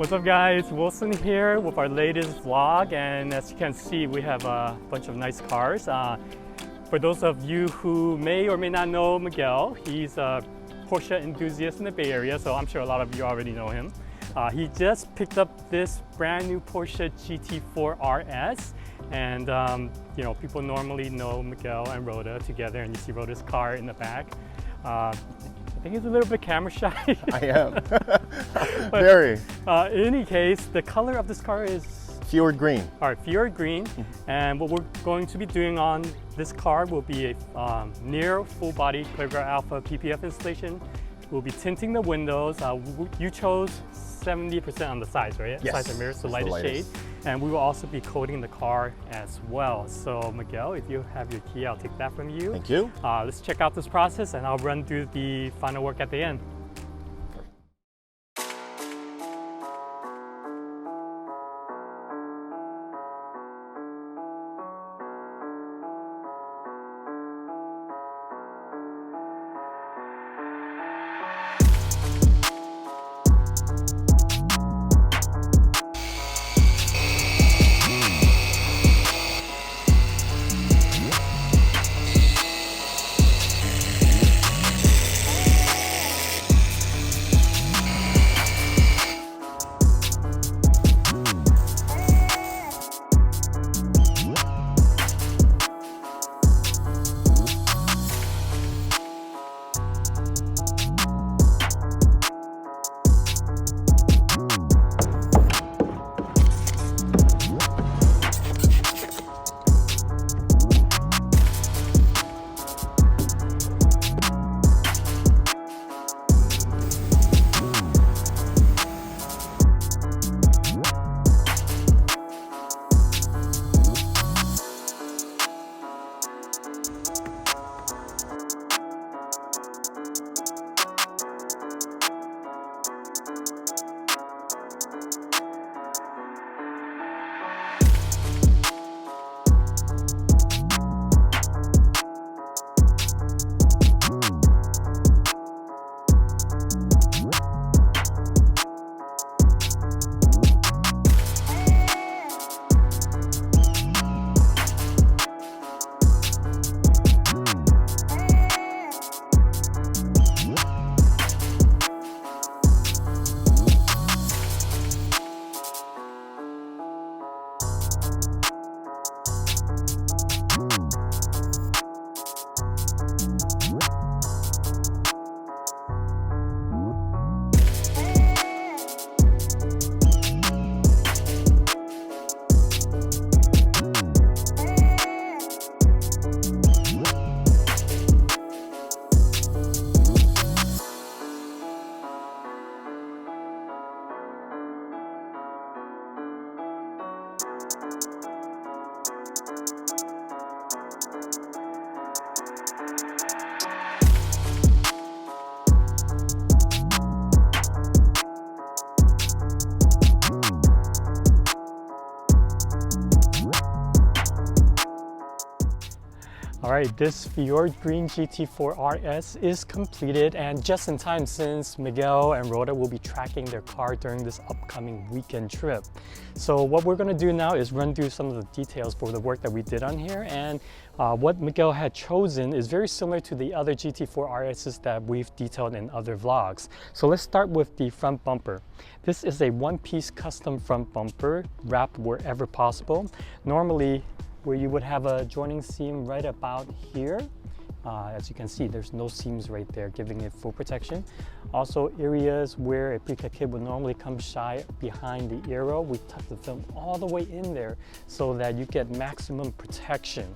What's up guys, Wilson here with our latest vlog, and as you can see we have a bunch of nice cars. For those of you who may or may not know Miguel, he's a Porsche enthusiast in the Bay Area, so I'm sure a lot of you already know him. He just picked up this brand new Porsche GT4 RS, and you know, people normally know Miguel and Rhoda together, and you see Rhoda's car in the back. I think he's a little bit camera shy. I am. Very. In any case, the color of this car is Fjord green. All right, Fjord green. And what we're going to be doing on this car will be a near full body ClearGuard Alpha PPF installation. We'll be tinting the windows. You chose 70% on the sides, right? Yes. Sides and mirrors, the lightest shade. And we will also be coating the car as well. So Miguel, if you have your key, I'll take that from you. Thank you. Let's check out this process and I'll run through the final work at the end. All right, this Fjord Green GT4 RS is completed, and just in time since Miguel and Rhoda will be tracking their car during this upcoming weekend trip. So what we're gonna do now is run through some of the details for the work that we did on here, and what Miguel had chosen is very similar to the other GT4 RSs that we've detailed in other vlogs. So let's start with the front bumper. This is a one-piece custom front bumper wrapped wherever possible. Normally, where you would have a joining seam right about here. As you can see, there's no seams right there, giving it full protection. Also, areas where a pre-cut kit would normally come shy behind the arrow, we tuck the film all the way in there so that you get maximum protection.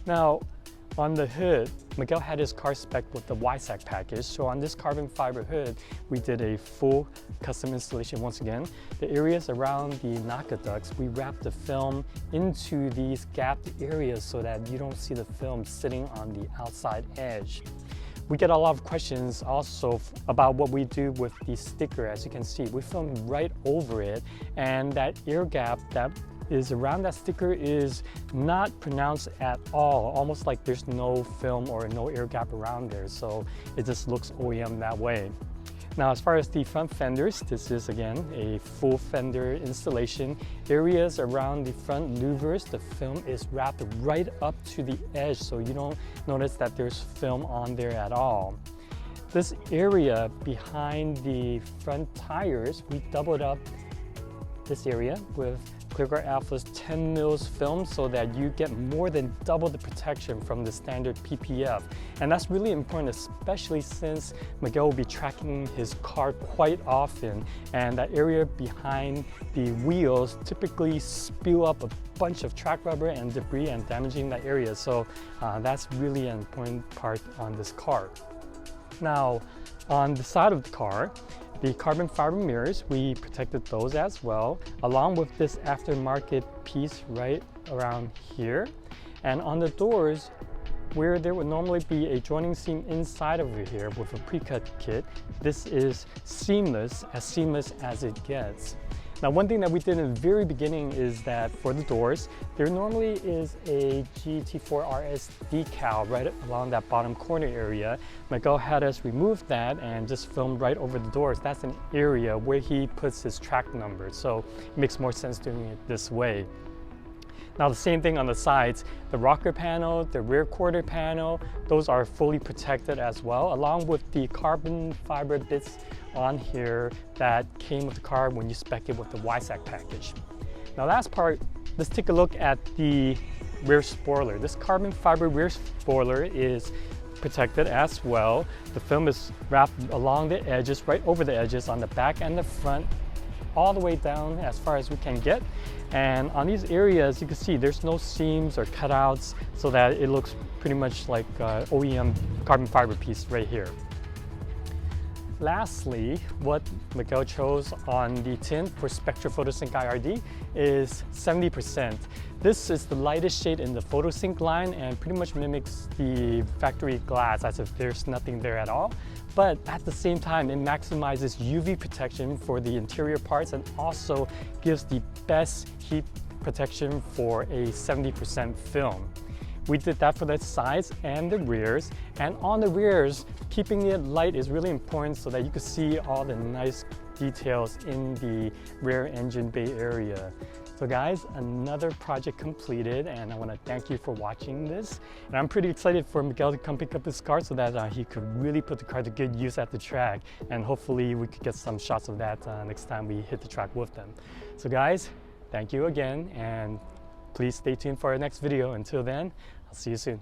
Now, on the hood, Miguel had his car spec'd with the YSAC package. So on this carbon fiber hood, we did a full custom installation once again. The areas around the NACA ducts, we wrapped the film into these gapped areas so that you don't see the film sitting on the outside edge. We get a lot of questions also about what we do with the sticker. As you can see, we film right over it, and that air gap that is around that sticker is not pronounced at all, almost like there's no film or no air gap around there, so it just looks OEM that way. Now, as far as the front fenders, this is again a full fender installation. Areas around the front louvers, the film is wrapped right up to the edge, so you don't notice that there's film on there at all. This area behind the front tires, we doubled up this area with ClearGuard Alpha's 10 mils film so that you get more than double the protection from the standard PPF. And that's really important, especially since Miguel will be tracking his car quite often, and that area behind the wheels typically spew up a bunch of track rubber and debris and damaging that area. So that's really an important part on this car. Now, on the side of the car, the carbon fiber mirrors, we protected those as well, along with this aftermarket piece right around here. And on the doors, where there would normally be a joining seam inside over here with a pre-cut kit, this is seamless as it gets. Now, one thing that we did in the very beginning is that for the doors, there normally is a GT4 RS decal right along that bottom corner area. Miguel had us remove that and just film right over the doors. That's an area where he puts his track number, so it makes more sense doing it this way. Now, the same thing on the sides, the rocker panel, the rear quarter panel, those are fully protected as well, along with the carbon fiber bits on here that came with the car when you spec it with the YSAC package. Now, last part, let's take a look at the rear spoiler. This carbon fiber rear spoiler is protected as well. The film is wrapped along the edges, right over the edges on the back and the front, all the way down as far as we can get. And on these areas, you can see there's no seams or cutouts, so that it looks pretty much like OEM carbon fiber piece right here. Lastly, what Miguel chose on the tint for Spectra Photosync IRD is 70%. This is the lightest shade in the Photosync line and pretty much mimics the factory glass as if there's nothing there at all. But at the same time, it maximizes UV protection for the interior parts and also gives the best heat protection for a 70% film. We did that for the sides and the rears, and on the rears, keeping it light is really important so that you can see all the nice details in the rear engine bay area. So guys, another project completed, and I want to thank you for watching this. And I'm pretty excited for Miguel to come pick up his car so that he could really put the car to good use at the track, and hopefully we could get some shots of that next time we hit the track with them. So guys, thank you again, and please stay tuned for our next video. Until then, I'll see you soon.